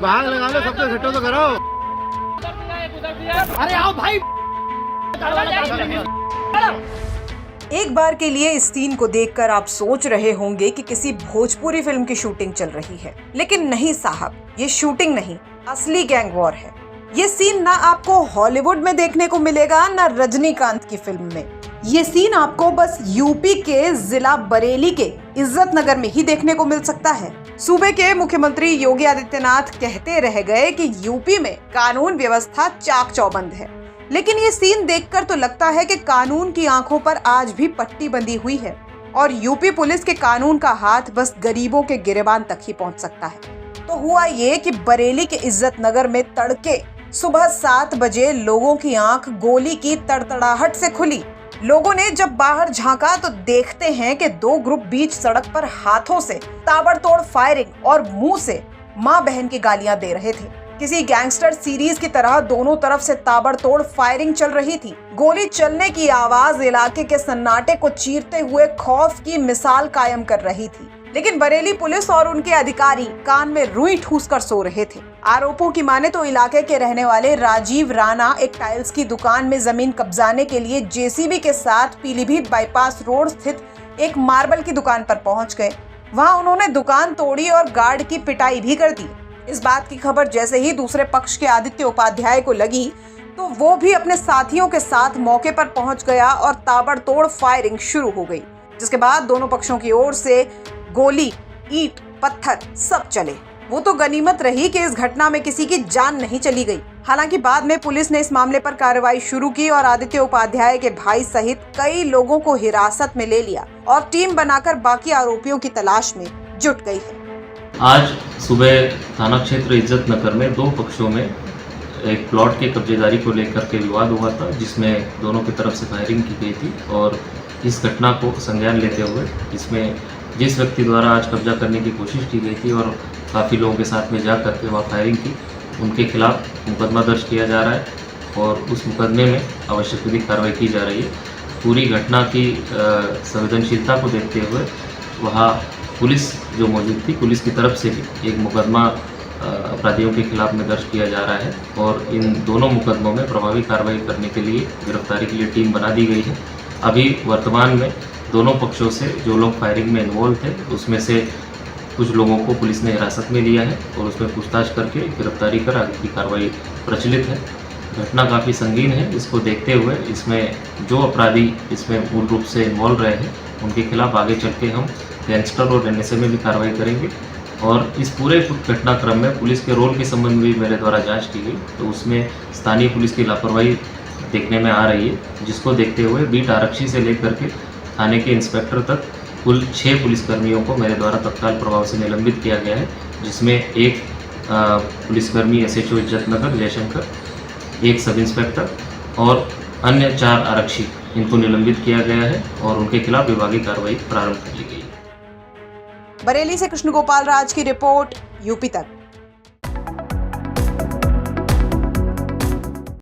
भाग लगा लो, सबको इकट्ठा तो करो। अरे आओ भाई। एक बार के लिए इस सीन को देखकर आप सोच रहे होंगे कि किसी भोजपुरी फिल्म की शूटिंग चल रही है, लेकिन नहीं साहब, ये शूटिंग नहीं, असली गैंग वॉर है। ये सीन ना आपको हॉलीवुड में देखने को मिलेगा, ना रजनीकांत की फिल्म में। ये सीन आपको बस यूपी के जिला बरेली के इज्जत नगर में ही देखने को मिल सकता है। सूबे के मुख्यमंत्री योगी आदित्यनाथ कहते रह गए कि यूपी में कानून व्यवस्था चाक चौबंद है, लेकिन ये सीन देखकर तो लगता है कि कानून की आंखों पर आज भी पट्टी बंधी हुई है और यूपी पुलिस के कानून का हाथ बस गरीबों के गिरेबान तक ही पहुंच सकता है। तो हुआ ये कि बरेली के इज्जत नगर में तड़के सुबह 7 बजे लोगों की आंख गोली की तड़तड़ाहट से खुली। लोगों ने जब बाहर झांका तो देखते हैं कि 2 ग्रुप बीच सड़क पर हाथों से ताबड़तोड़ फायरिंग और मुंह से मां बहन की गालियां दे रहे थे। किसी गैंगस्टर सीरीज की तरह दोनों तरफ से ताबड़तोड़ फायरिंग चल रही थी। गोली चलने की आवाज इलाके के सन्नाटे को चीरते हुए खौफ की मिसाल कायम कर रही थी, लेकिन बरेली पुलिस और उनके अधिकारी कान में रुई ठूस कर सो रहे थे। आरोपों की माने तो इलाके के रहने वाले राजीव राणा एक टाइल्स की दुकान में जमीन कब्जाने के लिए जेसीबी के साथ पीलीभीत बाईपास रोड स्थित एक मार्बल की दुकान पर पहुंच गए। वहां उन्होंने दुकान तोड़ी और गार्ड की पिटाई भी कर दी। इस बात की खबर जैसे ही दूसरे पक्ष के आदित्य उपाध्याय को लगी तो वो भी अपने साथियों के साथ मौके पर पहुंच गया और ताबड़तोड़ फायरिंग शुरू हो गई, जिसके बाद दोनों पक्षों की ओर से गोली, ईंट, पत्थर सब चले। वो तो गनीमत रही कि इस घटना में किसी की जान नहीं चली गई। हालांकि बाद में पुलिस ने इस मामले पर कार्रवाई शुरू की और आदित्य उपाध्याय के भाई सहित कई लोगों को हिरासत में ले लिया और टीम बनाकर बाकी आरोपियों की तलाश में जुट गई है। आज सुबह थाना क्षेत्र इज्जत नगर में 2 पक्षों में एक प्लॉट के कब्जेदारी को लेकर के विवाद हुआ था, जिसमें दोनों की तरफ से फायरिंग की गई थी। और इस घटना को संज्ञान लेते हुए इसमें जिस व्यक्ति द्वारा आज कब्जा करने की कोशिश की गई थी और काफ़ी लोगों के साथ में जा करके वहाँ फायरिंग की, उनके खिलाफ मुकदमा दर्ज किया जा रहा है और उस मुकदमे में आवश्यक विधिक कार्रवाई की जा रही है। पूरी घटना की संवेदनशीलता को देखते हुए वहाँ पुलिस जो मौजूद थी, पुलिस की तरफ से भी एक मुकदमा अपराधियों के खिलाफ में दर्ज किया जा रहा है और इन दोनों मुकदमों में प्रभावी कार्रवाई करने के लिए गिरफ्तारी के लिए टीम बना दी गई है। अभी वर्तमान में दोनों पक्षों से जो लोग फायरिंग में इन्वॉल्व थे उसमें से कुछ लोगों को पुलिस ने हिरासत में लिया है और उसमें पूछताछ करके गिरफ्तारी कर आगे की कार्रवाई प्रचलित है। घटना काफ़ी संगीन है, इसको देखते हुए इसमें जो अपराधी इसमें मूल रूप से इन्वॉल्व रहे हैं उनके खिलाफ आगे चल के हम गैंगस्टर और एनएसए में भी कार्रवाई करेंगे। और इस पूरे घटनाक्रम में पुलिस के रोल के संबंध में भी मेरे द्वारा जांच की गई तो उसमें स्थानीय पुलिस की लापरवाही देखने में आ रही है, जिसको देखते हुए बीट आरक्षी से लेकर के थाने के इंस्पेक्टर तक कुल 6 पुलिसकर्मियों को मेरे द्वारा तत्काल प्रभाव से निलंबित किया गया है, जिसमें एक पुलिसकर्मी एसएचओ इज्जत नगर जयशंकर, एक सब इंस्पेक्टर और अन्य 4 आरक्षी, इनको निलंबित किया गया है और उनके खिलाफ विभागीय कार्रवाई प्रारंभ की गई है। बरेली से कृष्ण गोपाल राज की रिपोर्ट, यूपी तक।